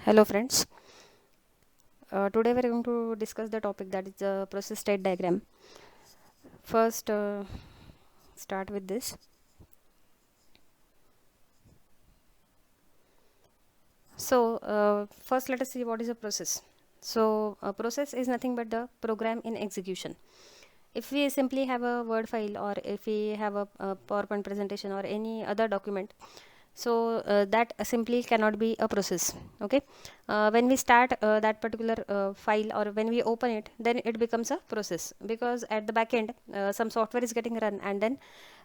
Hello friends. Today we are going to discuss the topic that is the process state diagram. First, start with this. First let us see what is a process. A process is nothing but the program in execution. If we simply have a Word file, or if we have a PowerPoint presentation or any other document, that simply cannot be a process. Okay, when we start that particular file, or when we open it, then it becomes a process, because at the back end some software is getting run, and then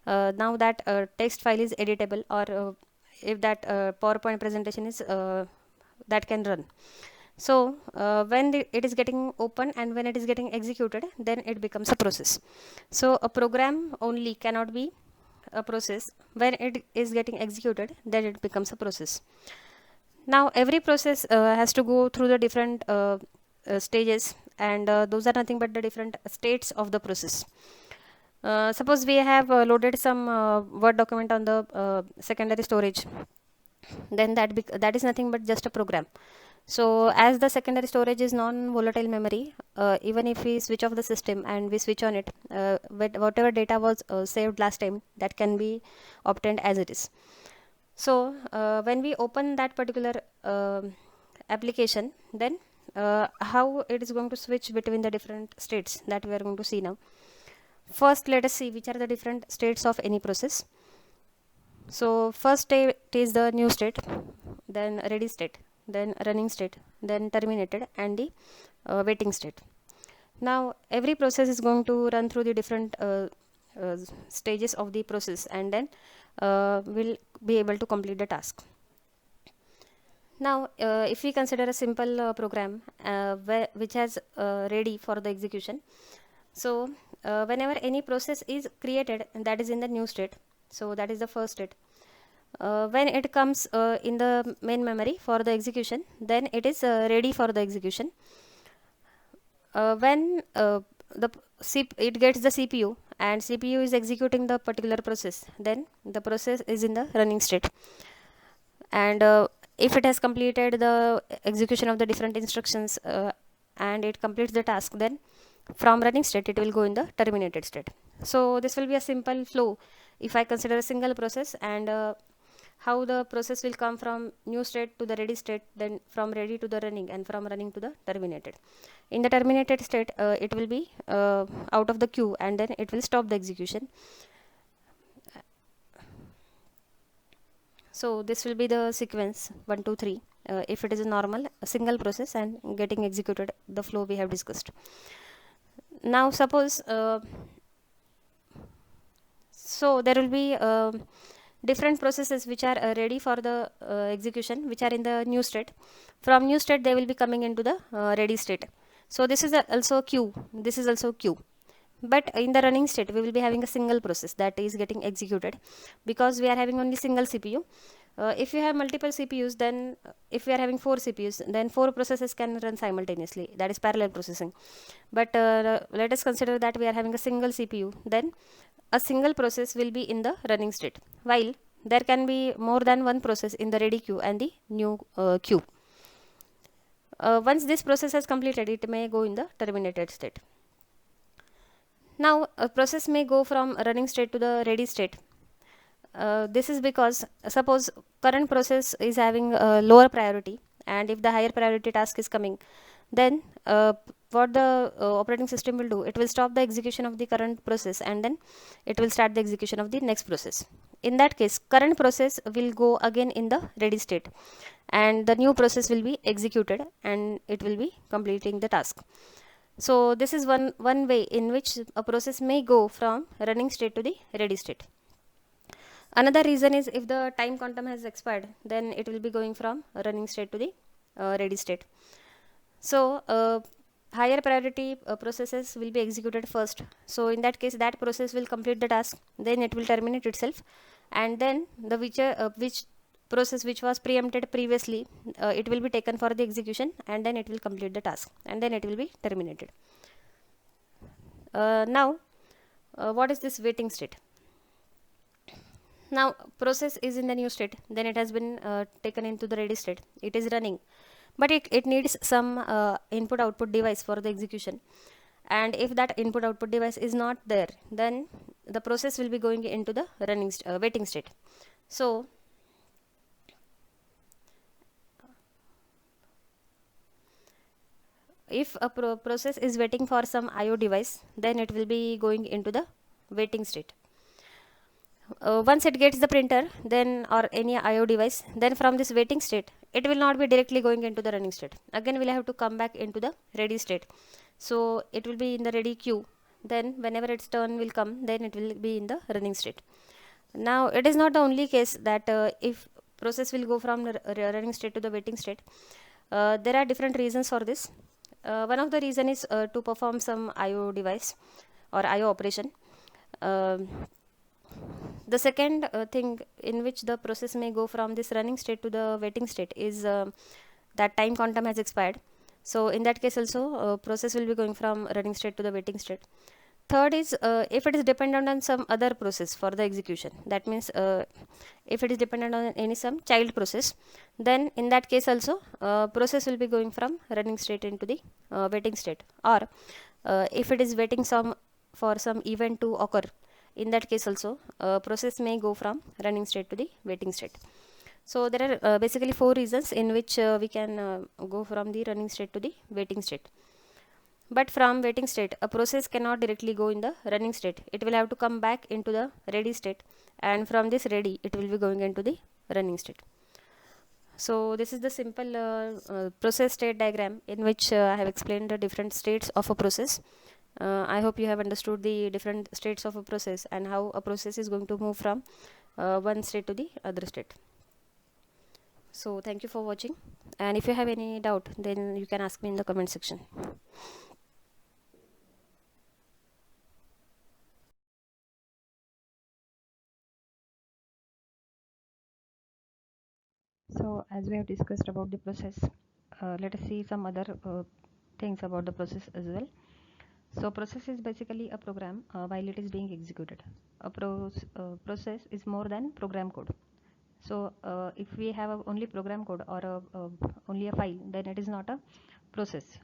now that text file is editable, or if that PowerPoint presentation is that can run. When it is getting open and when it is getting executed, then it becomes a process. So a program only cannot be a process. When it is getting executed, then it becomes a process. Now every process has to go through the different stages, and those are nothing but the different states of the process. Suppose we have loaded some Word document on the secondary storage, then that is nothing but just a program. So as the secondary storage is non-volatile memory, even if we switch off the system and we switch on it, whatever data was saved last time, that can be obtained as it is. So when we open that particular application, then how it is going to switch between the different states, that we are going to see now. First, let us see which are the different states of any process. So first state is the new state, then ready state, then running state, then terminated, and the waiting state. Now every process is going to run through the different stages of the process, and then will be able to complete the task. Now if we consider a simple program which has ready for the execution. So whenever any process is created, that is in the new state, so that is the first state. When it comes in the main memory for the execution, then it is ready for the execution. When it gets the CPU, and CPU is executing the particular process, then the process is in the running state. And if it has completed the execution of the different instructions and it completes the task, then from running state it will go in the terminated state. So this will be a simple flow if I consider a single process, and how the process will come from new state to the ready state, then from ready to the running, and from running to the terminated. In the terminated state, it will be out of the queue, and then it will stop the execution. So this will be the sequence 1 2 3 if it is a normal a single process and getting executed, the flow we have discussed. Now suppose there will be different processes which are ready for the execution, which are in the new state. From new state they will be coming into the ready state. So this is also queue, this is also queue. But in the running state we will be having a single process that is getting executed, because we are having only single CPU. If you have multiple CPUs, then if we are having 4 CPUs, then 4 processes can run simultaneously, that is parallel processing. But let us consider that we are having a single CPU, then a single process will be in the running state, while there can be more than one process in the ready queue and the new queue. Once this process has completed, it may go in the terminated state. Now a process may go from running state to the ready state. This is because suppose current process is having a lower priority, and if the higher priority task is coming, then what the operating system will do, it will stop the execution of the current process, and then it will start the execution of the next process. In that case, current process will go again in the ready state, and the new process will be executed, and it will be completing the task. So this is one way in which a process may go from running state to the ready state. Another reason is if the time quantum has expired, then it will be going from running state to the ready state. So higher priority processes will be executed first. So in that case, that process will complete the task, then it will terminate itself, and then the which process which was preempted previously, it will be taken for the execution, and then it will complete the task, and then it will be terminated. Now what is this waiting state? Now process is in the new state, then it has been taken into the ready state, it is running. but it needs some input output device for the execution. And if that input output device is not there, then the process will be going into the waiting state. So if a process is waiting for some IO device, then it will be going into the waiting state. Once it gets the printer, then or any IO device, then from this waiting state, it will not be directly going into the running state. Again, we'll have to come back into the ready state. So it will be in the ready queue. Then whenever its turn will come, then it will be in the running state. Now it is not the only case that if process will go from the running state to the waiting state. There are different reasons for this. One of the reason is to perform some IO device or IO operation. Um the second thing in which the process may go from this running state to the waiting state is that time quantum has expired. So in that case also process will be going from running state to the waiting state. Third is if it is dependent on some other process for the execution. That means if it is dependent on any some child process, then in that case also process will be going from running state into the waiting state. Or if it is waiting some for some event to occur, in that case also process may go from running state to the waiting state. So there are basically four reasons in which we can go from the running state to the waiting state. But from waiting state, a process cannot directly go in the running state. It will have to come back into the ready state, and from this ready, it will be going into the running state. So this is the simple process state diagram in which I have explained the different states of a process. I hope you have understood the different states of a process and how a process is going to move from one state to the other state. So thank you for watching, and if you have any doubt, then you can ask me in the comment section. So as we have discussed about the process, let us see some other things about the process as well. So process is basically a program while it is being executed. A process is more than program code. So if we have only program code or only a file, then it is not a process.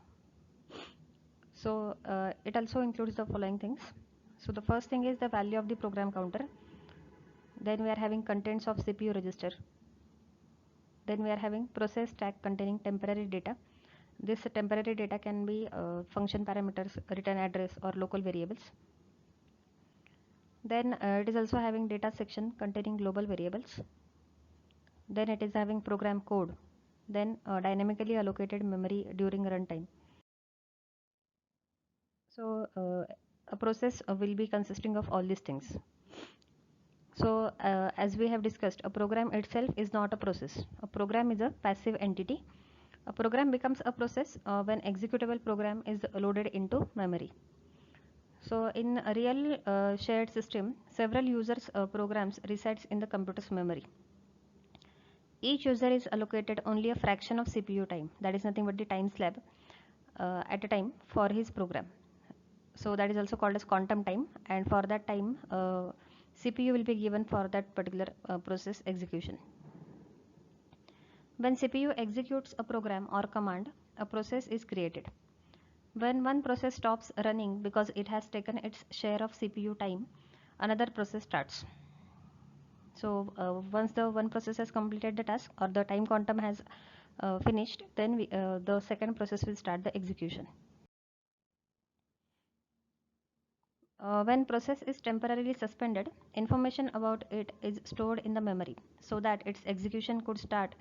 So it also includes the following things. So the first thing is the value of the program counter. Then we are having contents of CPU register. Then we are having process stack containing temporary data. This temporary data can be function parameters, return address, or local variables. Then it is also having data section containing global variables. Then it is having program code. Then dynamically allocated memory during runtime. So a process will be consisting of all these things. So as we have discussed, a program itself is not a process. A program is a passive entity. A program becomes a process when executable program is loaded into memory. So in a real shared system, several users programs resides in the computer's memory. Each user is allocated only a fraction of CPU time, that is nothing but the time slab at a time for his program. So that is also called as quantum time, and for that time CPU will be given for that particular process execution. When CPU executes a program or command, a process is created. When one process stops running because it has taken its share of CPU time, another process starts. So once the one process has completed the task or the time quantum has finished, then the second process will start the execution. When process is temporarily suspended, information about it is stored in the memory so that its execution could start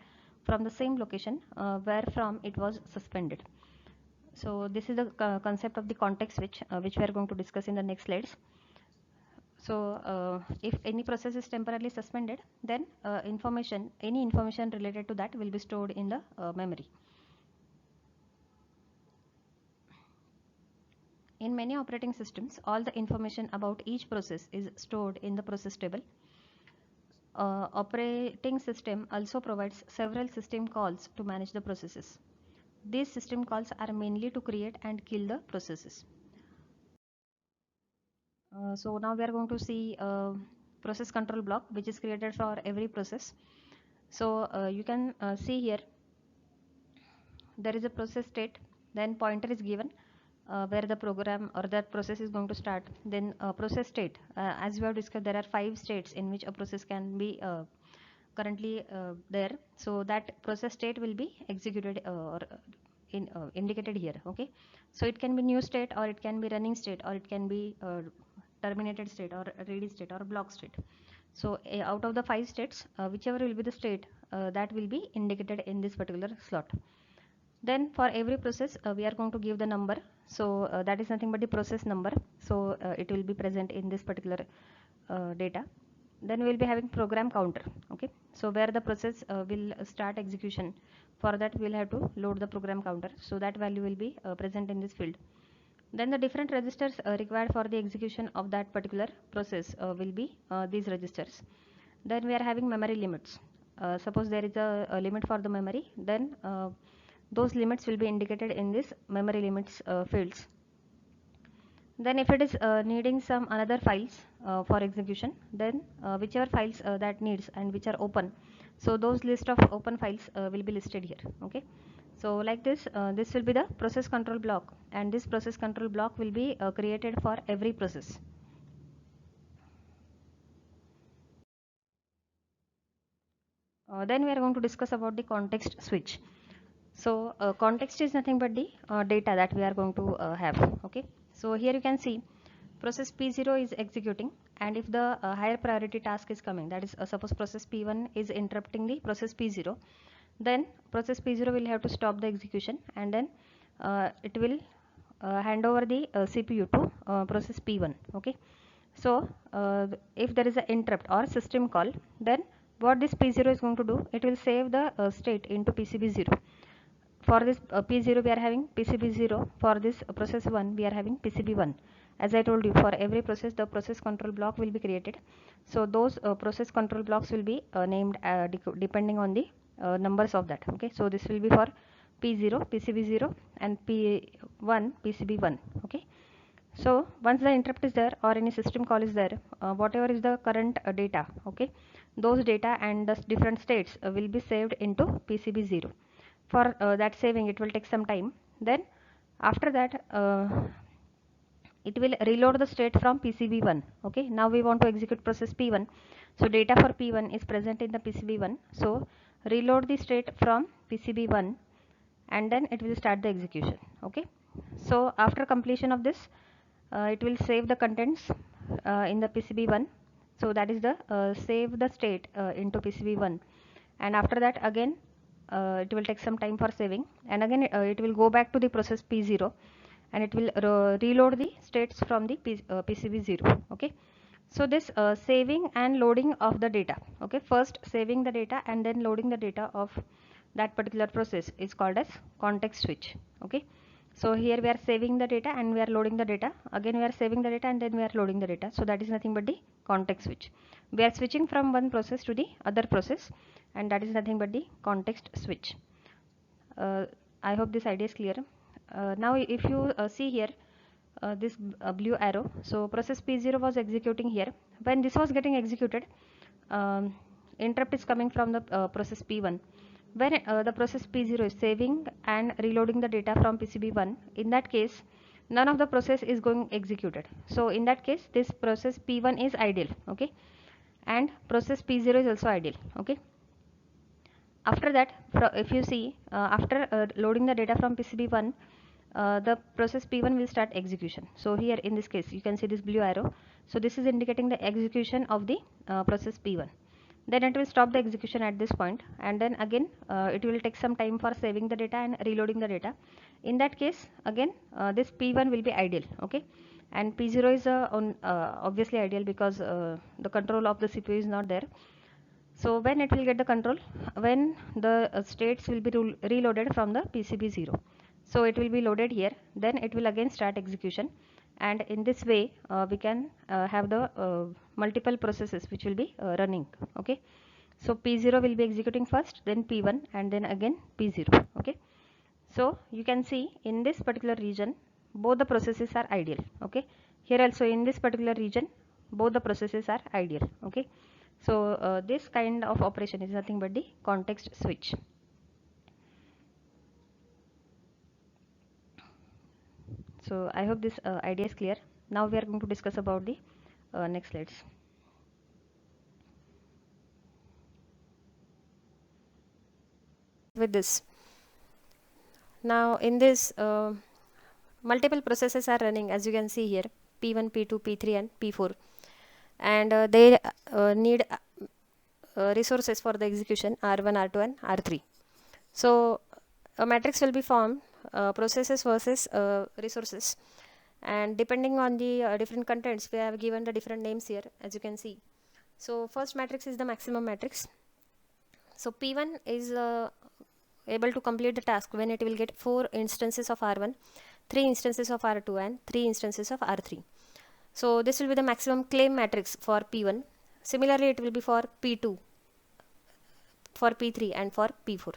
from the same location where from it was suspended. So this is the concept of the context switch, which we are going to discuss in the next slides. So if any process is temporarily suspended, then any information related to that will be stored in the memory. In many operating systems, all the information about each process is stored in the process table. Operating system also provides several system calls to manage the processes. These system calls are mainly to create and kill the processes. So now we are going to see process control block, which is created for every process. So you can see here there is a process state, then pointer is given where the program or that process is going to start. Then process state, as we have discussed, there are 5 states in which a process can be currently there. So that process state will be executed or indicated here. Okay, so it can be new state, or it can be running state, or it can be terminated state, or ready state, or block state. So out of the 5 states, whichever will be the state that will be indicated in this particular slot. Then for every process we are going to give the number. So that is nothing but the process number. So it will be present in this particular data. Then we will be having program counter. Okay, so where the process will start execution, for that we will have to load the program counter, so that value will be present in this field. Then the different registers required for the execution of that particular process will be these registers. Then we are having memory limits. Suppose there is a limit for the memory, then those limits will be indicated in this memory limits fields. Then if it is needing some another files for execution, then whichever files that needs and which are open, so those list of open files will be listed here. Okay, so like this, this will be the process control block, and this process control block will be created for every process. Then we are going to discuss about the context switch. So context is nothing but the data that we are going to have. Okay, so here you can see process P0 is executing, and if the higher priority task is coming, that is suppose process P1 is interrupting the process P0, then process P0 will have to stop the execution, and then it will hand over the CPU to process P1. Okay, so if there is an interrupt or system call, then what this P0 is going to do, it will save the state into PCB0. For this P0 we are having PCB0, for this process 1 we are having PCB1. As I told you, for every process the process control block will be created. So those process control blocks will be named depending on the numbers of that. Okay, so this will be for P0 PCB0 and P1 PCB1. Okay, so once the interrupt is there or any system call is there, whatever is the current data, okay, those data and the different states will be saved into PCB0. For that saving it will take some time. Then after that it will reload the state from PCB1. Okay, now we want to execute process P1, so data for P1 is present in the PCB1, so reload the state from PCB1, and then it will start the execution. Okay, so after completion of this, it will save the contents in the PCB1, so that is the save the state into PCB1, and after that again it will take some time for saving, and again it will go back to the process P0, and it will reload the states from the PCB0. Okay, so this saving and loading of the data, okay, first saving the data and then loading the data of that particular process is called as context switch. Okay, so here we are saving the data and we are loading the data, again we are saving the data and then we are loading the data, so that is nothing but the context switch. We are switching from one process to the other process, and that is nothing but the context switch. uh, I hope this idea is clear. Now if you see here this blue arrow, so process P0 was executing here. When this was getting executed, interrupt is coming from the process P1. When the process P0 is saving and reloading the data from PCB1, in that case none of the process is going executed. So in that case this process P1 is ideal. Okay, and process P0 is also ideal. Okay, after that, if you see after loading the data from PCB1, the process P1 will start execution. So here in this case you can see this blue arrow, so this is indicating the execution of the process P1. Then it will stop the execution at this point, and then again it will take some time for saving the data and reloading the data. In that case again this P1 will be ideal. Okay, and P0 is obviously ideal because the control of the CPU is not there. So when it will get the control, when the states will be reloaded from the PCB0. So it will be loaded here, then it will again start execution, and in this way we can have the multiple processes which will be running. Okay, so P0 will be executing first, then P1, and then again P0. Okay, so you can see in this particular region both the processes are ideal. Okay, here also in this particular region both the processes are ideal. Okay, so this kind of operation is nothing but the context switch. So I hope this idea is clear. Now we are going to discuss about the next slides. With this, now in this multiple processes are running, as you can see here, P1, P2, P3 and P4, and they need resources for the execution R1, R2 and R3. So a matrix will be formed, processes versus resources, and depending on the different contents, we have given the different names here, as you can see. So first matrix is the maximum matrix. So P1 is able to complete the task when it will get 4 instances of R1, 3 instances of R2 and 3 instances of R3. So this will be the maximum claim matrix for P1. Similarly, it will be for P2, for P3 and for P4.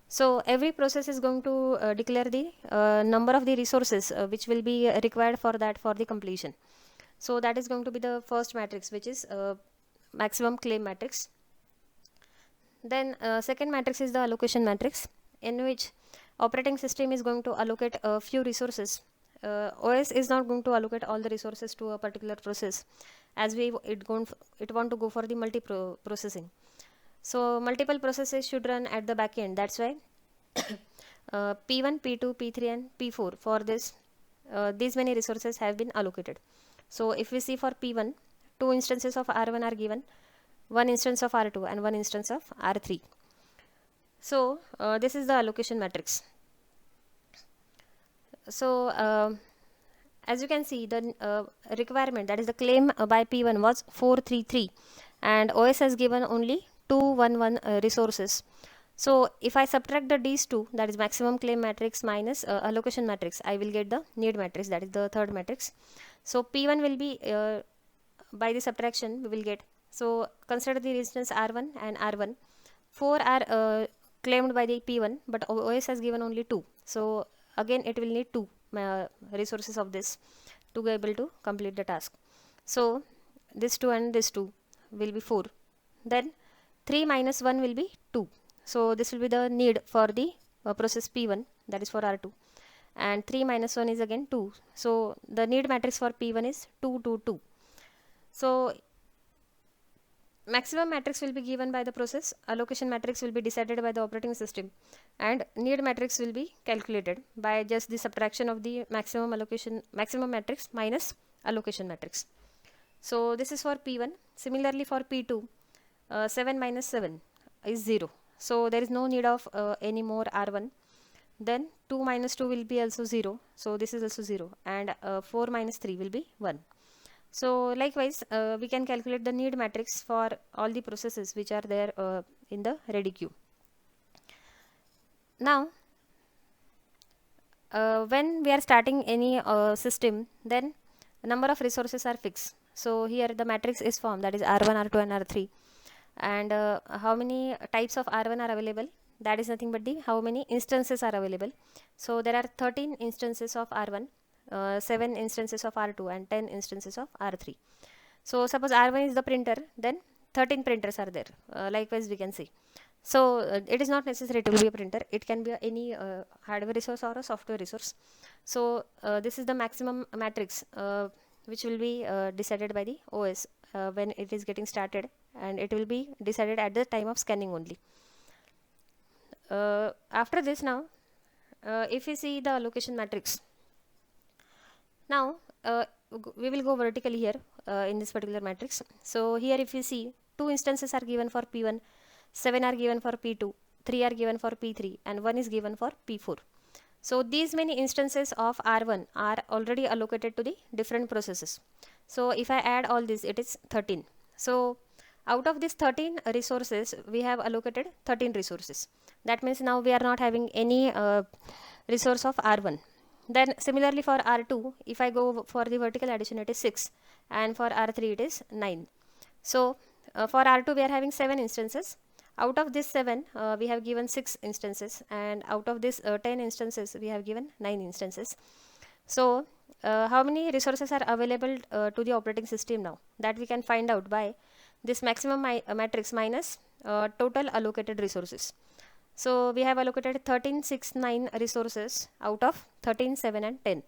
So every process is going to declare the number of the resources which will be required for that for the completion. So that is going to be the first matrix, which is maximum claim matrix. Then second matrix is the allocation matrix, in which operating system is going to allocate a few resources. OS is not going to allocate all the resources to a particular process, as it want to go for the processing. So multiple processes should run at the back end. That's why P1, P2, P3 and P4, for this these many resources have been allocated. So if we see for P1, 2 instances of R1 are given, 1 instance of R2 and 1 instance of R3. So this is the allocation matrix. So as you can see, the requirement, that is the claim by P1, was 433, and OS has given only 211 resources. So if I subtract these two, that is maximum claim matrix minus allocation matrix, I will get the need matrix, that is the third matrix. So P1 will be, by the subtraction we will get, so consider the instance R1 and R1. 4 are claimed by the P1, but OS has given only 2. So again it will need 2 resources of this to be able to complete the task. So this 2 and this 2 will be 4. Then 3 minus 1 will be 2. So this will be the need for the process P1, that is for R2. And 3 minus 1 is again 2. So the need matrix for P1 is 2, 2, 2. So maximum matrix will be given by the process, allocation matrix will be decided by the operating system, and need matrix will be calculated by just the subtraction of the maximum matrix minus allocation matrix. So this is for P1. Similarly for P2, 7 minus 7 is 0. So there is no need of any more R1. Then 2 minus 2 will be also 0. So this is also 0. And 4 minus 3 will be 1. So likewise, we can calculate the need matrix for all the processes which are there in the ready queue. Now, when we are starting any system, then number of resources are fixed. So here the matrix is formed, that is R1, R2 and R3. And how many types of R1 are available? That is nothing but the how many instances are available. So there are 13 instances of R1, 7 instances of R2 and 10 instances of R3. So suppose R1 is the printer, then 13 printers are there. Likewise we can see. So it is not necessary to be a printer, it can be any hardware resource or a software resource. So this is the maximum matrix which will be decided by the OS when it is getting started, and it will be decided at the time of scanning only. After this, now if we see the allocation matrix, now we will go vertically here in this particular matrix. So here if you see, 2 instances are given for P1, 7 are given for P2, 3 are given for P3 and 1 is given for P4. So these many instances of R1 are already allocated to the different processes. So if I add all this, it is 13. So out of these 13 resources, we have allocated 13 resources. That means now we are not having any resource of R1. Then similarly for R2, if I go for the vertical addition, it is 6, and for R3 it is 9. So for R2 we are having 7 instances. Out of this 7 we have given 6 instances, and out of this 10 instances we have given 9 instances. So how many resources are available to the operating system now? That we can find out by this maximum matrix minus total allocated resources. So we have allocated 13, 6, 9 resources out of 13, 7 and 10.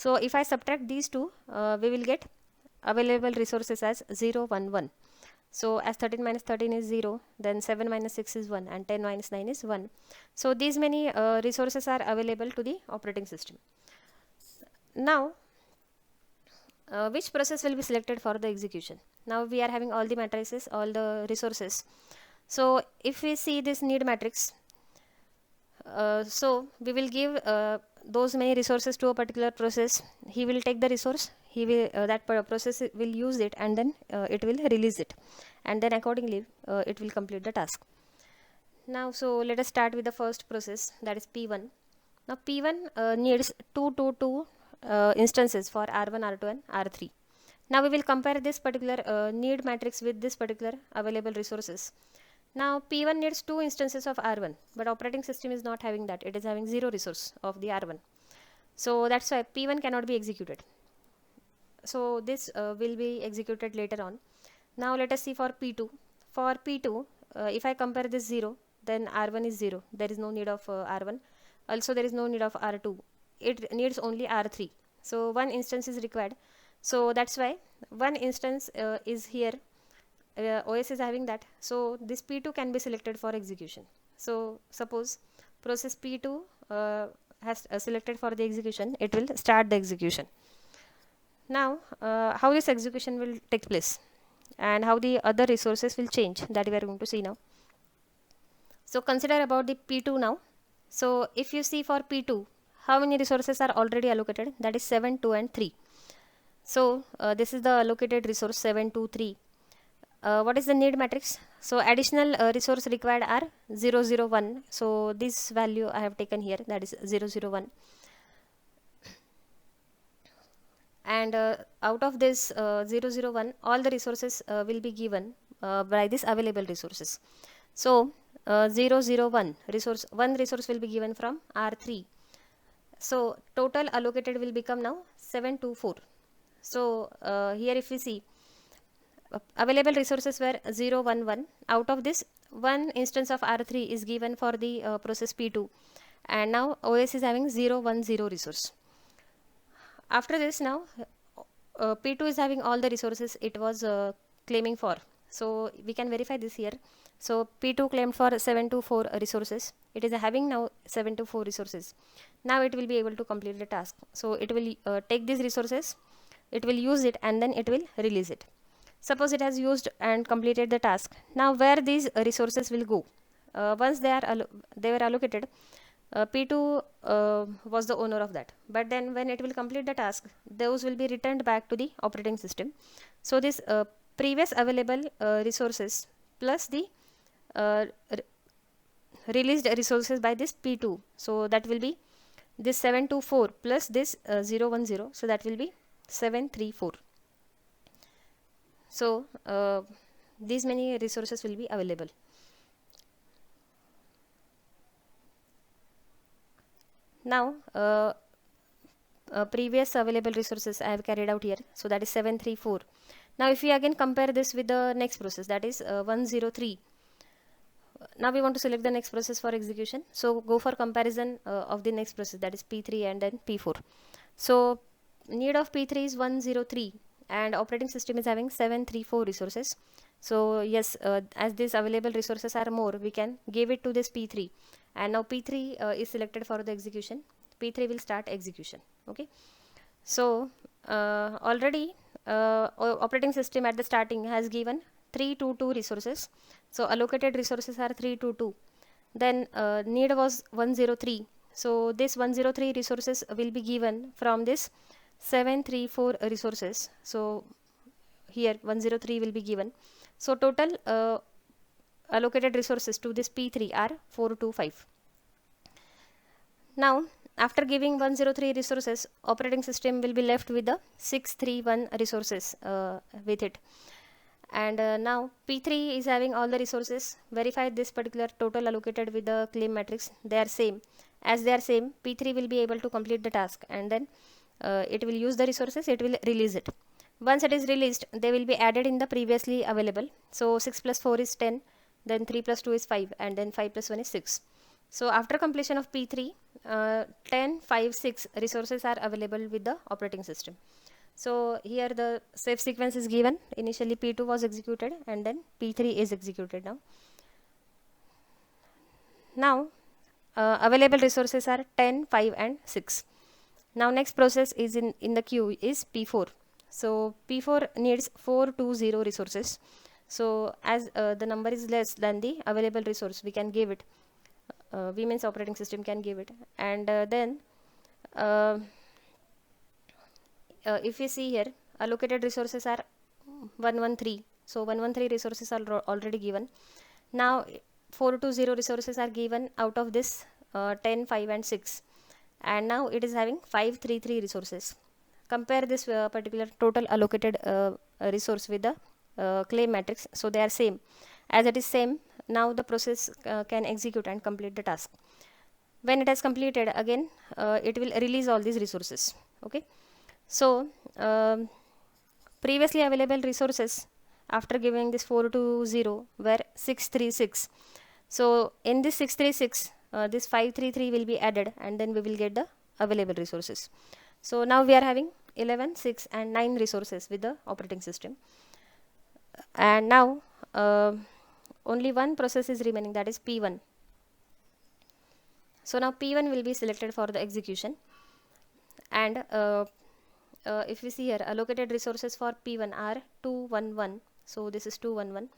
So if I subtract these two, we will get available resources as 0, 1, 1. So as 13 minus 13 is 0, then 7 minus 6 is 1, and 10 minus 9 is 1. So these many resources are available to the operating system. Now, which process will be selected for the execution? Now we are having all the matrices, all the resources. So if we see this need matrix, so we will give those many resources to a particular process. He will take the resource, he will process will use it, and then it will release it, and then accordingly it will complete the task. Now, so let us start with the first process, that is P1. Now P1 needs 2 instances for R1, R2 and R3. Now we will compare this particular need matrix with this particular available resources. Now P1 needs 2 instances of R1, but operating system is not having that. It is having 0 resource of the R1. So that's why P1 cannot be executed. So this will be executed later on. Now let us see for P2. For P2, if I compare this 0, then R1 is 0. There is no need of R1. Also there is no need of R2. It needs only R3. So one instance is required. So that's why one instance is here. OS is having that. So this P2 can be selected for execution. So suppose process P2 has selected for the execution, it will start the execution. Now how this execution will take place and how the other resources will change, that we are going to see now. So consider about the P2 now. So if you see for P2, how many resources are already allocated? That is 7, 2 and 3. So this is the allocated resource 7, 2, 3. What is the need matrix? So additional resource required are 0, 0, 1. So this value I have taken here, that is 0, 0, 1. And out of this 0, 0, 1, all the resources will be given by this available resources. So 0, 0, 1 resource, one resource will be given from R3. So total allocated will become now 7, 2, 4. So here if we see, available resources were 0, 1, 1. Out of this, one instance of R3 is given for the process P2, and now OS is having 0, 1, 0 resource. After this, now P2 is having all the resources it was claiming for. So we can verify this here. So P2 claimed for 7 to 4 resources. It is having now 7 to 4 resources. Now it will be able to complete the task. So it will take these resources, it will use it, and then it will release it. Suppose it has used and completed the task. Now where these resources will go? Once they were allocated, P2 was the owner of that. But then when it will complete the task, those will be returned back to the operating system. So this previous available resources plus the released resources by this P2. So that will be this 7, 2, 4 plus this 0, 1, 0. So that will be 7, 3, 4. So these many resources will be available. Now previous available resources I have carried out here. So that is 7, 3, 4. Now if we again compare this with the next process, that is 1, 0, 3. Now we want to select the next process for execution. So go for comparison of the next process, that is P3 and then P4. So need of P3 is 1, 0, 3. And operating system is having 7, 3, 4 resources. So yes, as these available resources are more, we can give it to this P3, and now P3 is selected for the execution. P3 will start execution. Okay, so already operating system at the starting has given 3, 2, 2 resources. So allocated resources are 3, 2, 2. Then need was 1, 0, 3. So this 1, 0, 3 resources will be given from this 7, 3, 4 resources. So here 1, 0, 3 will be given. So total allocated resources to this P3 are 4, 2, 5. Now after giving 1, 0, 3 resources, operating system will be left with the 6, 3, 1 resources with it. And now P3 is having all the resources. Verify this particular total allocated with the claim matrix. They are same. As they are same, P3 will be able to complete the task, and then it will use the resources, it will release it. Once it is released, they will be added in the previously available. So 6 plus 4 is 10, then 3 plus 2 is 5, and then 5 plus 1 is 6. So after completion of P3, 10, 5, 6 resources are available with the operating system. So here the safe sequence is given. Initially P2 was executed and then P3 is executed now. Now available resources are 10, 5 and 6. Now next process is in the queue is P4. So P4 needs 420 resources. So as the number is less than the available resource, we can give it. V means operating system can give it. And then uh, if we see here, allocated resources are 113. So 113 resources are already given. Now 420 resources are given out of this 10, 5 and 6. And now it is having 533 resources. Compare this particular total allocated resource with the claim matrix. So they are same. As it is same, now the process can execute and complete the task. When it has completed, again it will release all these resources. Okay. So previously available resources after giving this 420 were 636. So in this 636, this 533 will be added and then we will get the available resources. So now we are having 11, 6 and 9 resources with the operating system. And now only one process is remaining, that is P1. So now P1 will be selected for the execution. And if we see here, allocated resources for P1 are 211. So this is 211.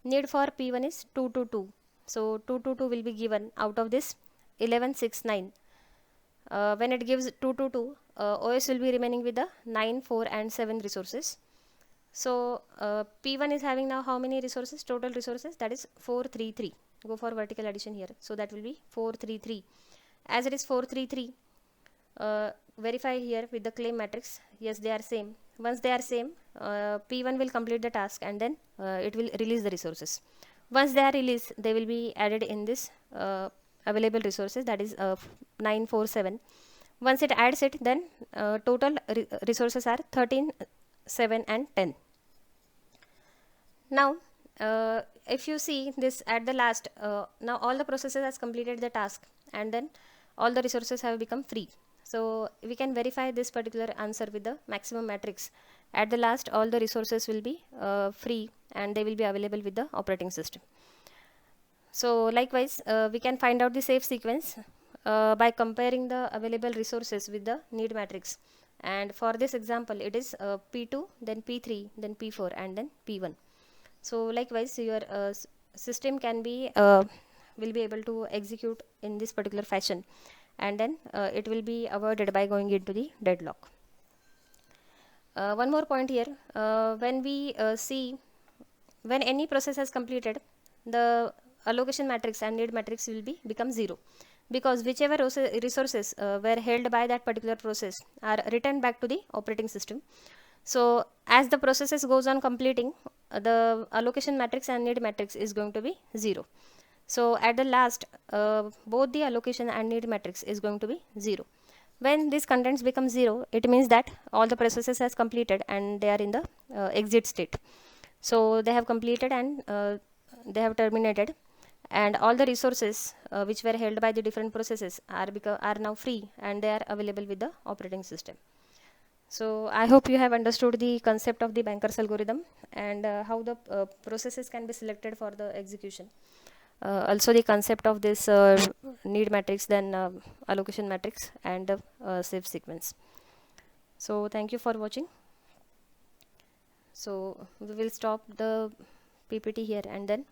Need for P1 is 222. So 222 will be given out of this 1169. When it gives 222, OS will be remaining with the 9, 4 and 7 resources. So P1 is having now how many resources? Total resources, that is 433. Go for vertical addition here. So that will be 433. As it is 433, verify here with the claim matrix. Yes, they are same. Once they are same, P1 will complete the task and then it will release the resources. Once they are released, they will be added in this available resources, that is 947. Once it adds it, then total resources are 13, 7 and 10. Now if you see this at the last, now all the processes has completed the task and then all the resources have become free. So we can verify this particular answer with the maximum matrix. At the last, all the resources will be free and they will be available with the operating system. So likewise, we can find out the safe sequence by comparing the available resources with the need matrix. And for this example, it is P2, then P3, then P4 and then P1. So likewise, your system can be will be able to execute in this particular fashion, and then it will be avoided by going into the deadlock. One more point here, when we see when any process has completed, the allocation matrix and need matrix will be become 0, because whichever resources were held by that particular process are returned back to the operating system. So as the processes goes on completing, the allocation matrix and need matrix is going to be 0. So at the last, both the allocation and need matrix is going to be 0. When these contents become 0, it means that all the processes has completed and they are in the exit state. So they have completed and they have terminated, and all the resources which were held by the different processes are now free and they are available with the operating system. So I hope you have understood the concept of the Banker's algorithm and how the processes can be selected for the execution. Also the concept of this need matrix, then allocation matrix and safe sequence. So thank you for watching. So we will stop the PPT here and then